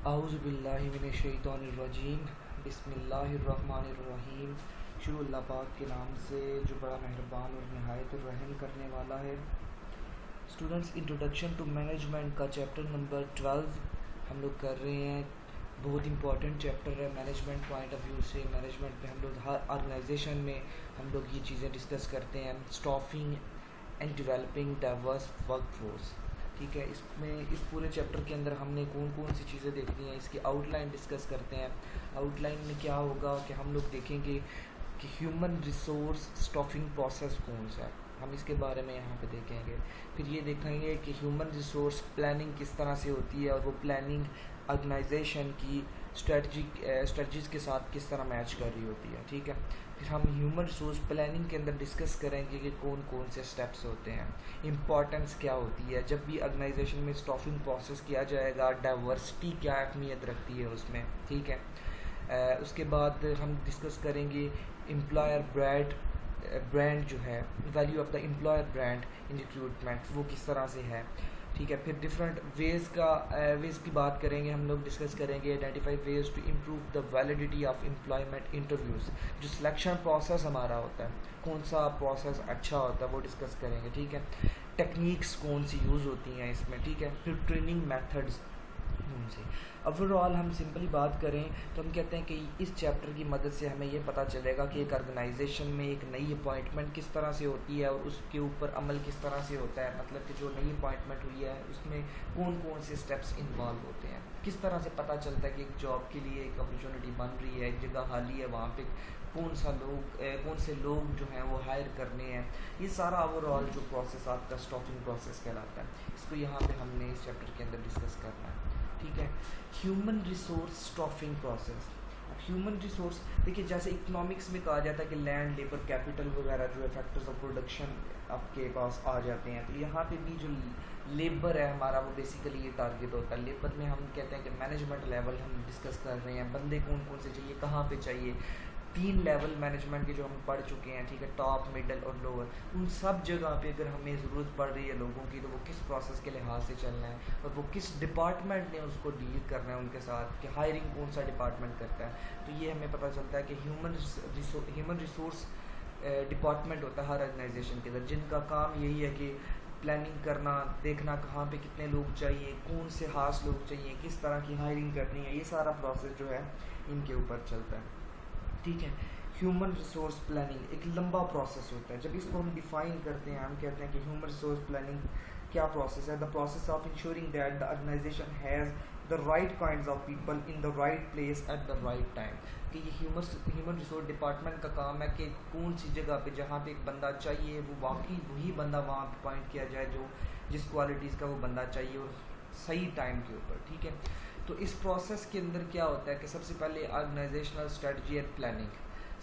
आऊज़ुबिल्लाहिमिनश्शैतानिर्रजीम बिस्मिल्लाहिर्रहमानिर्रहीम। शुरू अल्लाह पाक के नाम से जो बड़ा मेहरबान और नहायत रहम करने वाला है। स्टूडेंट्स, इंट्रोडक्शन टू मैनेजमेंट का चैप्टर नंबर 12 हम लोग कर रहे हैं। बहुत इंपॉर्टेंट चैप्टर है मैनेजमेंट पॉइंट ऑफ व्यू से। मैनेजमेंट में हम लोग हर ऑर्गेनाइजेशन में हम लोग ये चीज़ें डिस्कस करते हैं। Staffing and developing diverse workforce, ठीक है। इसमें इस पूरे चैप्टर के अंदर हमने कौन कौन सी चीज़ें देखनी है, इसकी आउटलाइन डिस्कस करते हैं। आउटलाइन में क्या होगा कि हम लोग देखेंगे कि ह्यूमन रिसोर्स स्टाफिंग प्रोसेस कौन सा है, हम इसके बारे में यहाँ पे देखेंगे। फिर ये देखेंगे कि ह्यूमन रिसोर्स प्लानिंग किस तरह से होती है और वो प्लानिंग ऑर्गेनाइजेशन की स्ट्रेटजीज़ के साथ किस तरह मैच कर रही होती है, ठीक है। फिर हम ह्यूमन रिसोर्स प्लानिंग के अंदर डिस्कस करेंगे कि कौन कौन से स्टेप्स होते हैं, इम्पॉर्टेंस क्या होती है जब भी ऑर्गेनाइजेशन में स्टाफिंग प्रोसेस किया जाएगा, डाइवर्सिटी क्या अहमियत रखती है उसमें, ठीक है। उसके बाद हम डिस्कस करेंगे एम्प्लॉयर ब्रांड जो है, value of the employer brand in recruitment, वो किस तरह से है, ठीक है। फिर डिफरेंट वेज़ की बात करेंगे, हम लोग डिस्कस करेंगे identify ways to improve the validity of employment interviews. जो सिलेक्शन प्रोसेस हमारा होता है, कौन सा प्रोसेस अच्छा होता है वो डिस्कस करेंगे, ठीक है। टेक्निक्स कौन सी यूज़ होती हैं इसमें, ठीक है। फिर ट्रेनिंग मेथड्स से। ओवरऑल हम सिंपली बात करें तो हम कहते हैं कि इस चैप्टर की मदद से हमें ये पता चलेगा कि एक ऑर्गेनाइजेशन में एक नई अपॉइंटमेंट किस तरह से होती है और उसके ऊपर अमल किस तरह से होता है। मतलब कि जो नई अपॉइंटमेंट हुई है उसमें कौन कौन से स्टेप्स इन्वॉल्व होते हैं, किस तरह से पता चलता है कि एक जॉब के लिए एक अपॉर्चुनिटी बन रही है, एक जगह खाली है, वहाँ पे कौन से लोग जो हैं वो हायर करने हैं। ये सारा ओवरऑल जो प्रोसेस आपका स्टाफिंग प्रोसेस कहलाता है, इसको यहाँ पे हमने इस चैप्टर के अंदर डिस्कस करना है, ठीक है। Human resource staffing process. अब ह्यूमन रिसोर्स देखिए, जैसे इकोनॉमिक्स में कहा जाता है कि लैंड, लेबर, कैपिटल वगैरह जो है फैक्टर्स ऑफ प्रोडक्शन आपके पास आ जाते हैं। तो यहाँ पे भी जो लेबर है हमारा, वो बेसिकली ये टारगेट होता है। लेबर में हम कहते हैं कि मैनेजमेंट लेवल हम डिस्कस कर रहे हैं, बंदे कौन कौन से चाहिए, कहाँ पे चाहिए। 3 लेवल मैनेजमेंट के जो हम पढ़ चुके हैं, ठीक है, टॉप, मिडल और लोअर। उन सब जगह पे अगर हमें ज़रूरत पड़ रही है लोगों की, तो वो किस प्रोसेस के लिहाज से चलना है और वो किस डिपार्टमेंट ने उसको डील करना है उनके साथ, कि हायरिंग कौन सा डिपार्टमेंट करता है। तो ये हमें पता चलता है कि ह्यूमन रिसोर्स डिपार्टमेंट होता है हर ऑर्गेनाइजेशन के अंदर, जिनका काम यही है कि प्लानिंग करना, देखना कहाँ पे कितने लोग चाहिए, कौन से खास लोग चाहिए, किस तरह की हायरिंग करनी है। ये सारा प्रोसेस जो है इनके ऊपर चलता है, ठीक है। ह्यूमन रिसोर्स प्लानिंग एक लंबा प्रोसेस होता है। जब इसको हम डिफाइन करते हैं, हम कहते हैं कि ह्यूमन रिसोर्स प्लानिंग क्या प्रोसेस है। The process of ensuring that the organisation has the right kinds of people in the right place at the right time. कि ये ह्यूमन रिसोर्स डिपार्टमेंट का काम है कि कौन सी जगह पे जहाँ पे एक बंदा चाहिए वो वाकई वही बंदा वहाँ पे अपॉइंट किया जाए जो जिस क्वालिटीज़ का वो बंदा चाहिए, और सही टाइम के ऊपर, ठीक है। तो इस प्रोसेस के अंदर क्या होता है कि सबसे पहले ऑर्गेनाइजेशनल स्ट्रेटजी एंड प्लानिंग,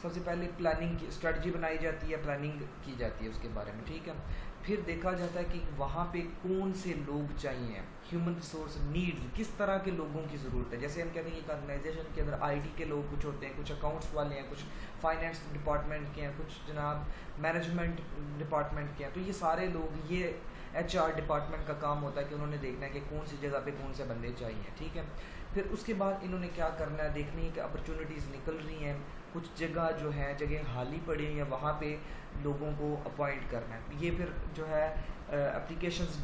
सबसे पहले प्लानिंग की स्ट्रेटजी बनाई जाती है, प्लानिंग की जाती है उसके बारे में, ठीक है। फिर देखा जाता है कि वहाँ पे कौन से लोग चाहिए, ह्यूमन रिसोर्स नीड्स, किस तरह के लोगों की ज़रूरत है। जैसे हम कहते हैं कि ऑर्गेनाइजेशन के अंदर आईटी के लोग कुछ होते हैं, कुछ अकाउंट्स वाले हैं, कुछ फाइनेंस डिपार्टमेंट के हैं, कुछ जनाब मैनेजमेंट डिपार्टमेंट के हैं। तो ये सारे लोग, ये एचआर डिपार्टमेंट का काम होता है कि उन्होंने देखना है कि कौन सी जगह पे कौन से बंदे चाहिए, ठीक है। फिर उसके बाद इन्होंने क्या करना है, देखनी है कि अपॉर्चुनिटीज़ निकल रही हैं, कुछ जगह जो है जगह खाली पड़ी हैं, वहाँ पे लोगों को अपॉइंट करना है। ये फिर जो है एप्लीकेशंस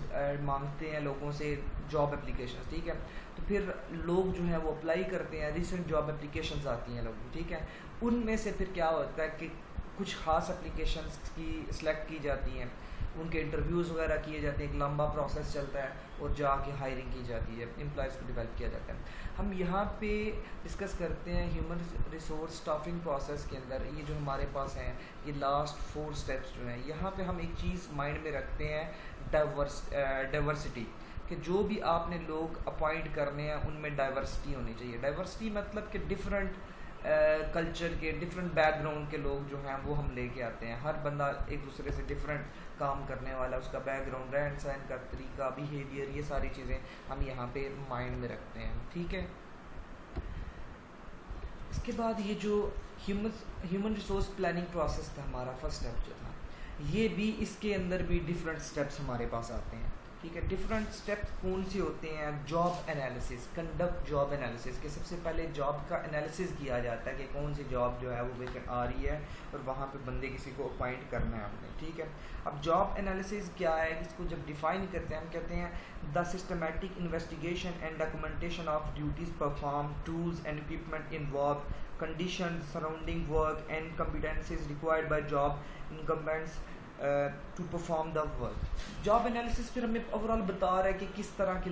मांगते हैं लोगों से, जॉब एप्लीकेशंस, ठीक है। तो फिर लोग जो है वो अप्लाई करते हैं, रिसेंट जॉब एप्लीकेशंस आती हैं लोगों, ठीक है। उनमें से फिर क्या होता है कि कुछ खास एप्लीकेशंस की सिलेक्ट की जाती हैं, उनके इंटरव्यूज़ वगैरह किए जाते हैं, एक लंबा प्रोसेस चलता है और जाके हायरिंग की जाती है, एम्प्लॉयज़ को डेवलप किया जाता है। हम यहाँ पे डिस्कस करते हैं ह्यूमन रिसोर्स स्टाफिंग प्रोसेस के अंदर ये जो हमारे पास हैं, ये लास्ट 4 स्टेप्स जो हैं, यहाँ पे हम एक चीज़ माइंड में रखते हैं, डाइवर्सिटी, कि जो भी आपने लोग अपॉइंट करने हैं उनमें डाइवर्सिटी होनी चाहिए। डाइवर्सिटी मतलब कि डिफरेंट कल्चर के, डिफरेंट बैकग्राउंड के लोग जो हैं वो हम लेके आते हैं। हर बंदा एक दूसरे से डिफरेंट काम करने वाला, उसका बैकग्राउंड, रहन सहन का तरीका, बिहेवियर, ये सारी चीज़ें हम यहाँ पे माइंड में रखते हैं, ठीक है। इसके बाद ये जो ह्यूमन रिसोर्स प्लानिंग प्रोसेस था हमारा, फर्स्ट स्टेप जो था, ये भी इसके अंदर भी डिफरेंट स्टेप्स हमारे पास आते हैं। ठीक है। डिफरेंट स्टेप्स कौन से होते हैं? Job analysis, conduct job analysis के सबसे पहले जॉब का एनालिसिस किया जाता है कि कौन सी जॉब जो है वो वेकेंट आ रही है और वहाँ पे बंदे किसी को अपॉइंट करना है आपने, ठीक है। अब जॉब एनालिसिस क्या है, इसको जब डिफाइन करते हैं हम कहते हैं the systematic investigation and documentation of duties perform, tools and equipment involve, condition surrounding work and competencies required by job incumbents to perform the work. Job analysis फिर हमें ओवरऑल बता रहा है कि किस तरह के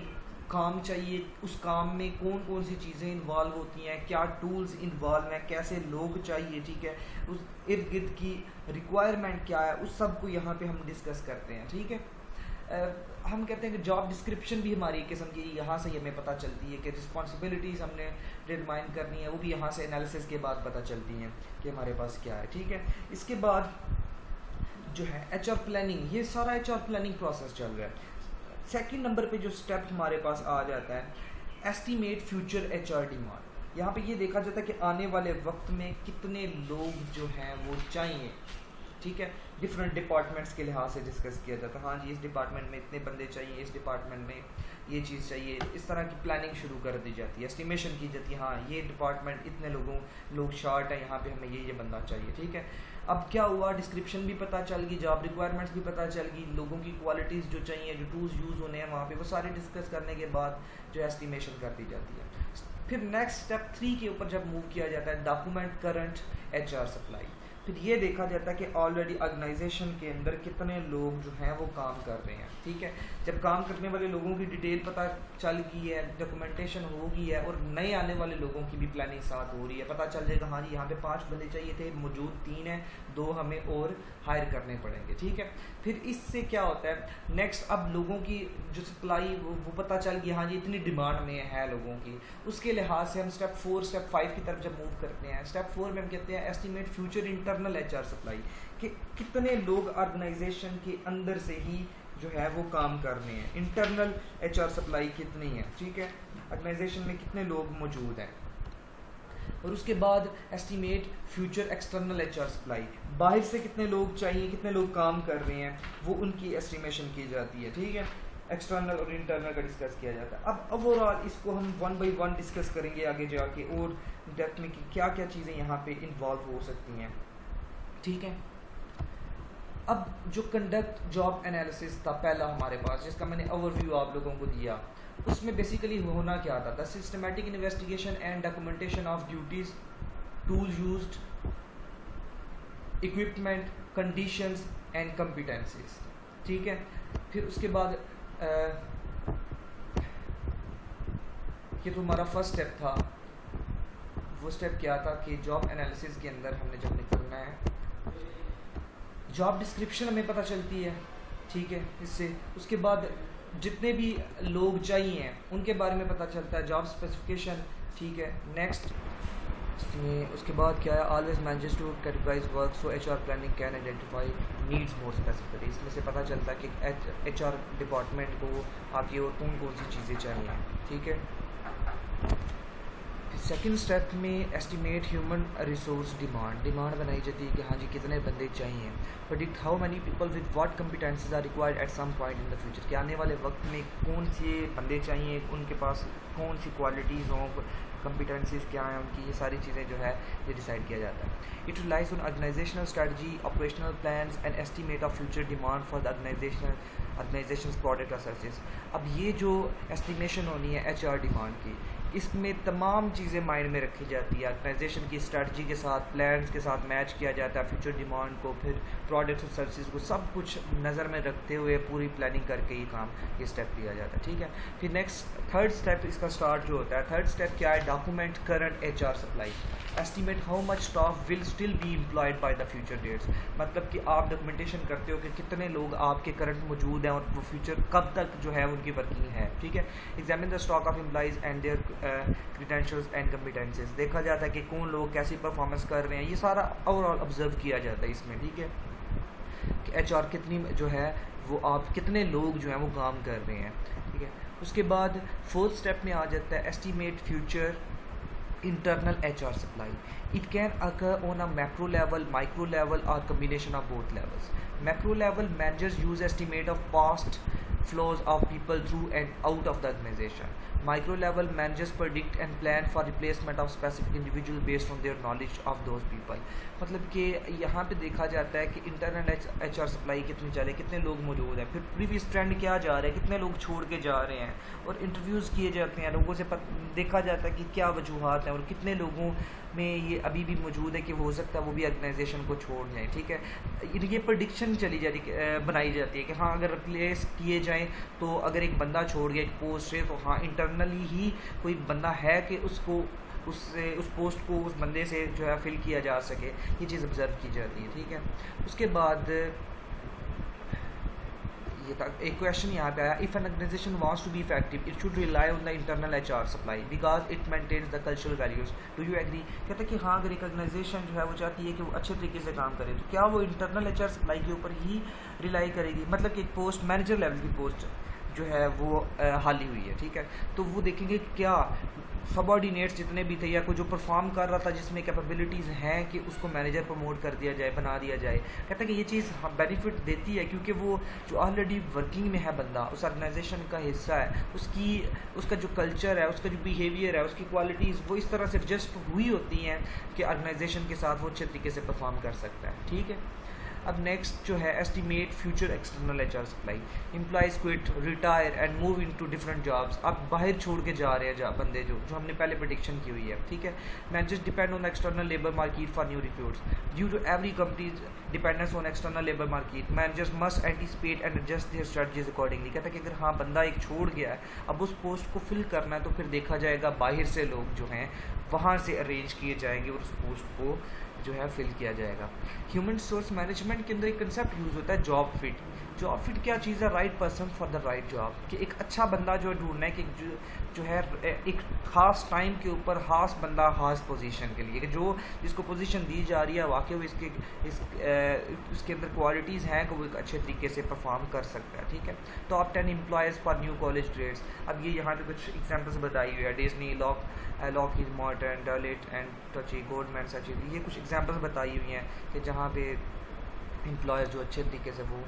काम चाहिए, उस काम में कौन कौन सी चीज़ें इन्वॉल्व होती हैं, क्या टूल्स इन्वॉल्व हैं, कैसे लोग चाहिए, ठीक है, उस इर्द गिर्द की रिक्वायरमेंट क्या है, उस सब को यहाँ पे हम डिस्कस करते हैं, ठीक है। हम कहते हैं कि जॉब डिस्क्रिप्शन भी हमारी एक किस्म की यहाँ से हमें पता चलती है कि रिस्पॉन्सिबिलिटीज़ हमने डिटरमाइन करनी है, वो भी यहाँ से एनालिसिस के बाद पता चलती हैं कि हमारे पास क्या है, ठीक है। इसके बाद जो है HR प्लानिंग, ये सारा HR प्लानिंग प्रोसेस चल रहा है। सेकंड नंबर पे जो स्टेप हमारे पास आ जाता है एस्टीमेट फ्यूचर HR डिमांड। यहाँ पे ये देखा जाता है कि आने वाले वक्त में कितने लोग जो हैं वो चाहिए, ठीक है। डिफरेंट डिपार्टमेंट्स के लिहाज से डिस्कस किया जाता है, हाँ जी इस डिपार्टमेंट में इतने बंदे चाहिए, इस डिपार्टमेंट में ये चीज़ चाहिए, इस तरह की प्लानिंग शुरू कर दी जाती है, एस्टिमेशन की जाती है, हाँ ये डिपार्टमेंट इतने लोग शार्ट है, यहाँ पे हमें ये बंदा चाहिए, ठीक है। अब क्या हुआ, डिस्क्रिप्शन भी पता चल गई, जॉब रिक्वायरमेंट्स भी पता चल गई, लोगों की क्वालिटीज़ जो चाहिए, जो टूल्स यूज़ होने हैं वहाँ पे, वो सारे डिस्कस करने के बाद जो एस्टिमेशन कर दी जाती है। फिर नेक्स्ट स्टेप 3 के ऊपर जब मूव किया जाता है डॉक्यूमेंट करंट HR सप्लाई। फिर ये देखा जाता है कि ऑलरेडी ऑर्गेनाइजेशन के अंदर कितने लोग जो हैं वो काम कर रहे हैं, ठीक है। जब काम करने वाले लोगों की डिटेल पता चल गई है, डॉक्यूमेंटेशन हो गई है और नए आने वाले लोगों की भी प्लानिंग साथ हो रही है, पता चल जाएगा हाँ जी यहाँ पे 5 बंदे चाहिए थे, मौजूद 3 हैं, 2 हमें और हायर करने पड़ेंगे, ठीक है। फिर इससे क्या होता है नेक्स्ट, अब लोगों की जो सप्लाई वो पता चल गई, हाँ जी इतनी डिमांड में है लोगों की, उसके लिहाज से हम स्टेप 4 स्टेप 5 की तरफ जब मूव करते हैं, स्टेप 4 में हम कहते हैं estimate future internal HR supply, कि कितने लोग ऑर्गेनाइजेशन के अंदर से ही जो है वो काम कर रहे हैं, इंटरनल HR सप्लाई कितनी है, ठीक है, ऑर्गेनाइजेशन में कितने लोग मौजूद हैं। और उसके बाद estimate future external HR supply, बाहर से कितने लोग चाहिए, कितने लोग काम कर रहे हैं, वो उनकी एस्टिमेशन की जाती है, ठीक है। एक्सटर्नल और इंटरनल का डिस्कस किया जाता है। अब ओवरऑल इसको हम 1 बाई 1 डिस्कस करेंगे आगे जाके और डेप्थ में कि क्या क्या चीज़ें यहाँ पे इन्वॉल्व हो सकती हैं, ठीक है। अब जो कंडक्ट जॉब एनालिसिस था पहला हमारे पास, जिसका मैंने ओवरव्यू आप लोगों को दिया, उसमें बेसिकली होना क्या था, the systematic investigation and documentation of duties, tools used, equipment, conditions and competencies, ठीक है। फिर उसके बाद ये तो हमारा फर्स्ट स्टेप था। वो स्टेप क्या था कि जॉब एनालिसिस के अंदर हमने जब निकलना है, जॉब डिस्क्रिप्शन हमें पता चलती है, ठीक है, इससे उसके बाद जितने भी लोग चाहिए उनके बारे में पता चलता है, जॉब स्पेसिफिकेशन, ठीक है। नेक्स्ट उसके बाद क्या है, always manages to categorise work so HR planning can identify needs more specifically. इसमें से पता चलता है कि HR डिपार्टमेंट को आपकी और कौन कौन सी चीज़ें चाहिए, ठीक है। सेकंड स्टेप में एस्टिमेट ह्यूमन रिसोर्स डिमांड बनाई जाती है कि हाँ जी कितने बंदे चाहिए। Predict how many people with what competencies are required at some point in the future, कि आने वाले वक्त में कौन से बंदे चाहिए, उनके पास कौन सी क्वालिटीज़ हों, कॉम्पिटेंसीज क्या हैं उनकी, ये सारी चीज़ें जो है ये डिसाइड किया जाता है। It relies on organisational strategy, operational plans and estimate of future demand for the organisation product और सर्विसेज। अब ये जो एस्टिमेशन होनी है HR डिमांड की, इसमें तमाम चीज़ें माइंड में रखी जाती है, ऑर्गेनाइजेशन की स्ट्रेटजी के साथ, प्लान्स के साथ मैच किया जाता है फ्यूचर डिमांड को, फिर प्रोडक्ट्स और सर्विसेज को सब कुछ नज़र में रखते हुए पूरी प्लानिंग करके ये काम ये स्टेप लिया जाता है, ठीक है। फिर नेक्स्ट थर्ड स्टेप इसका स्टार्ट जो होता है, थर्ड स्टेप क्या है, document current HR supply, estimate how much staff will still be employed by the future dates, मतलब कि आप डॉक्यूमेंटेशन करते हो कि कितने लोग आपके करंट मौजूद हैं और वो फ्यूचर कब तक जो है उनकी वर्किंग है, ठीक है। Examine the stock of employees and their credentials and competencies, देखा जाता है कि कौन लोग कैसी परफॉर्मेंस कर रहे हैं, ये सारा ओवरऑल ऑब्जर्व किया जाता है इसमें, ठीक है, कि HR कितनी जो है वो आप कितने लोग जो हैं वो काम कर रहे हैं, ठीक है। उसके बाद फोर्थ स्टेप में आ जाता है estimate future internal HR supply. It can occur on a macro level, micro level, or combination of both levels. Macro level, managers use estimate of past flows of people through and out of the organization. Micro level, managers predict and plan for replacement of specific individual based on their knowledge of those people. मतलब कि यहाँ पे देखा जाता है कि internal HR supply कितनी चले, कितने लोग मौजूद हैं, फिर प्रीवियस ट्रेंड क्या जा रहा है, कितने लोग छोड़ के जा रहे हैं, और इंटरव्यूज़ किए जाते हैं, लोगों से देखा जाता है कि क्या वजूहत हैं और कितने लोगों में ये अभी भी मौजूद है कि हो सकता है वो भी ऑर्गेनाइजेशन को छोड़ जाएं. ठीक है, ये प्रेडिक्शन चली जा रही बनाई जाती है कि हाँ अगर रिप्लेस किए जाएं तो अगर एक बंदा छोड़ गया एक पोस्ट से तो हाँ इंटरनली ही कोई बंदा है कि उसको उस पोस्ट को उस बंदे से जो है फिल किया जा सके. ये चीज़ ऑब्जर्व की जाती है. ठीक है, उसके बाद ये तक एक क्वेश्चन यहाँ पे आया, if an organisation wants to be effective it should rely on the internal HR supply because it maintains the cultural values. Do you agree? कहते हैं कि हाँ अगर एक ऑर्गेनाइजेशन जो है वो चाहती है कि वो अच्छे तरीके से काम करे तो क्या वो इंटरनल HR सप्लाई के ऊपर ही रिलाई करेगी. मतलब कि एक पोस्ट मैनेजर लेवल की पोस्ट जो है वो हाली हुई है. ठीक है, तो वो देखेंगे क्या सबऑर्डिनेट्स जितने भी थे या कोई जो परफॉर्म कर रहा था जिसमें कैपेबिलिटीज़ हैं कि उसको मैनेजर प्रमोट कर दिया जाए, बना दिया जाए. कहते हैं कि ये चीज़ बेनिफिट देती है क्योंकि वो जो ऑलरेडी वर्किंग में है बंदा उस ऑर्गेनाइजेशन का हिस्सा है, उसका जो कल्चर है, उसका जो बिहेवियर है, उसकी क्वालिटीज़ वो इस तरह से एडजस्ट हुई होती हैं कि ऑर्गेनाइजेशन के साथ वो अच्छे तरीके से परफॉर्म कर सकता है. ठीक है, अब नेक्स्ट जो है estimate future external HR supply. Employees quit, retire and move into different jobs. आप बाहर छोड़ के जा रहे हैं बंदे जो हमने पहले प्रेडिक्शन की हुई है. ठीक है, managers depend on external labour market for new recruits. Due to every companies dependence on external labour market managers must anticipate and adjust their strategies accordingly. कहता है कि अगर हाँ बंदा एक छोड़ गया है अब उस पोस्ट को फिल करना है तो फिर देखा जाएगा बाहर से लोग जो हैं वहाँ से अरेंज किए जाएंगे और उस पोस्ट को जो है फिल किया जाएगा. ह्यूमन रिसोर्स मैनेजमेंट के अंदर एक कंसेप्ट यूज़ होता है जॉब फिट. जॉब फिट क्या चीज़ है? Right person for the right job. कि एक अच्छा बंदा जो ढूंढना है कि जो है एक ख़ास टाइम के ऊपर ख़ास बंदा ख़ास पोजीशन के लिए कि जो जिसको पोजीशन दी जा रही है वाकई वो इसके अंदर क्वालिटीज़ हैं कि वो एक अच्छे तरीके से परफॉर्म कर सकता है. ठीक है, top 10 employees for new college grads. अब ये यहाँ पे कुछ एग्जांपल्स बताई हुई है. Disney, Lockheed Martin, Deloitte and Touche, Goldman Sachs. ये कुछ एग्जांपल्स बताई हुई हैं कि जहाँ पे एम्प्लॉयज़ जो अच्छे तरीके से वो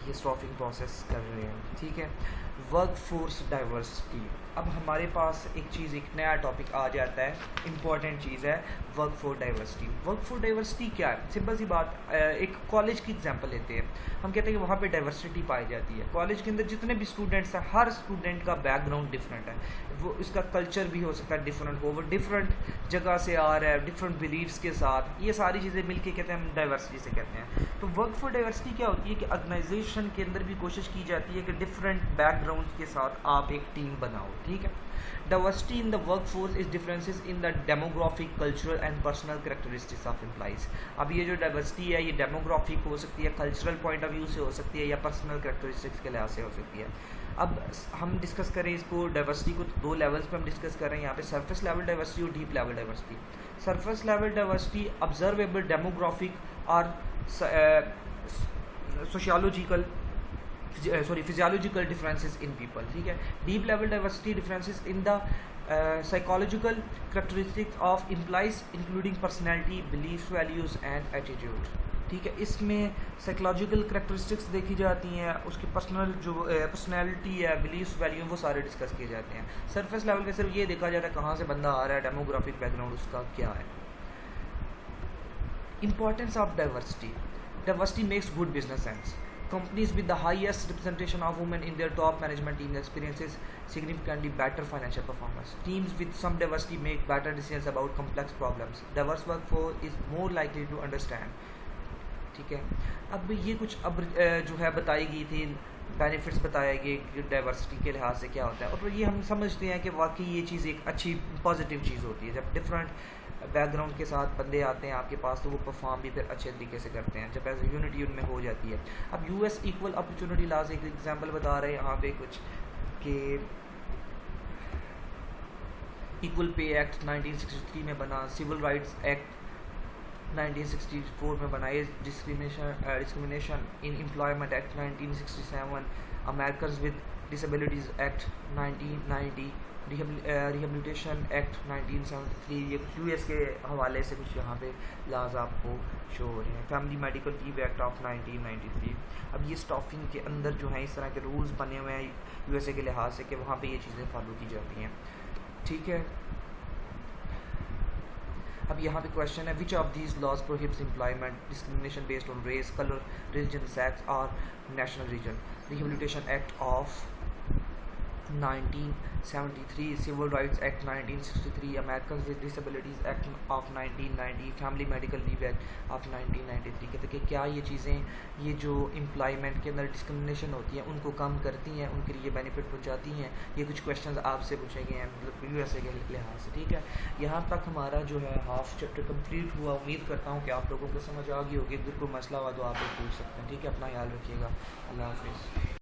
ये स्टॉफिंग प्रोसेस कर रहे हैं. ठीक है, वर्क फोर्स डाइवर्सिटी. अब हमारे पास एक नया टॉपिक आ जाता है, इम्पॉर्टेंट चीज़ है work force diversity. Work force diversity क्या है? सिंपल सी बात, एक कॉलेज की एग्जांपल लेते हैं. हम कहते हैं कि वहाँ पे डाइवर्सिटी पाई जाती है. कॉलेज के अंदर जितने भी स्टूडेंट्स हैं हर स्टूडेंट का बैकग्राउंड डिफरेंट है. वो इसका कल्चर भी हो सकता है डिफरेंट हो, वो डिफरेंट जगह से आ रहा है, डिफरेंट बिलीव्स के साथ. ये सारी चीज़ें मिलके कहते हैं हम डाइवर्सिटी से कहते हैं. तो वर्क फोर्स डाइवर्सिटी क्या होती है कि ऑर्गेनाइजेशन के अंदर भी कोशिश की जाती है कि डिफरेंट बैकग्राउंड के साथ आप एक टीम बनाओ. ठीक है, diversity in the work force is differences in the demographic, cultural and personal characteristics of employees. अब ये जो डाइवर्सिटी है ये डेमोग्राफिक हो सकती है, कल्चरल पॉइंट ऑफ व्यू से हो सकती है या पर्सनल कैरेक्टरिस्टिक्स के लिहाज से हो सकती है. अब हम डिस्कस करें इसको डाइवर्सिटी को दो लेवल्स पे हम डिस्कस कर रहे हैं यहाँ पे, सरफेस लेवल डाइवर्सिटी और deep level diversity. Surface level diversity observable demographic और फिजियोलॉजिकल डिफरेंसेस इन पीपल. ठीक है, deep level diversity differences in the psychological characteristics of employees including personality, belief, values and attitude. ठीक है, इसमें psychological characteristics देखी जाती हैं, उसकी पर्सनैलिटी है, बिलीफ, वैल्यू वो सारे डिस्कस किए जाते हैं. सरफेस लेवल पे सिर्फ ये देखा जाता है कहाँ से बंदा आ रहा है, डेमोग्राफिक बैकग्राउंड उसका क्या है. Importance of diversity. Diversity makes good business sense. Companies with the highest representation of women in their top management team experiences significantly better financial performance. Teams with some diversity make better decisions about complex problems. Diverse workforce is more likely to understand. ठीक है, अब ये कुछ जो है बताई गई थी बेनिफिट्स बताए गए डाइवर्सिटी के लिहाज से क्या होता है, और ये हम समझते हैं कि वाकई ये चीज़ एक अच्छी पॉजिटिव चीज़ होती है. जब डिफरेंट बैकग्राउंड के साथ बंदे आते हैं आपके पास तो वो परफॉर्म भी फिर अच्छे तरीके से करते हैं जब एज यूनिटी उनमें हो जाती है. अब US इक्वल अपॉर्चुनिटी लॉज एक एग्जांपल बता रहे हैं यहाँ पे कुछ कि इक्वल पे एक्ट 1963 में बना, सिविल राइट्स एक्ट 1964 में बना, discrimination in employment act 1967, Americans with disabilities act 1990, rehabilitation act 1973, ये कुछ यूएस के हवाले से कुछ यहाँ पे लाज आपको शो हो रहे हैं। Family medical leave act of 1993। अब ये स्टॉफिंग के अंदर जो है इस तरह के रूल्स बने हुए हैं यूएसए के लिहाज से कि वहाँ पे ये चीज़ें फॉलो की जाती हैं, ठीक है। अब यहाँ पे क्वेश्चन है, which of these laws prohibits employment discrimination based on race, colour, religion, sex और national region. Rehabilitation act of 1973, civil rights act 1963, American with disabilities act of 1990, family medical leave act of 1993। कहते कि क्या ये चीज़ें, ये जो employment के अंदर डिस्क्रिमिनेशन होती है उनको कम करती हैं, उनके लिए बेनिफिट पहुंचाती हैं। ये कुछ क्वेश्चंस आपसे पूछे गए हैं मतलब यूएसए के लिहाज से, ठीक है। यहाँ तक हमारा जो है हाफ चैप्टर कंप्लीट हुआ। उम्मीद करता हूँ कि आप लोगों को समझ आ गई होगी। अगर कोई मसला हुआ तो आप लोग पूछ सकते हैं, ठीक है। अपना ख्याल रखिएगा। अल्लाह हाफिज़।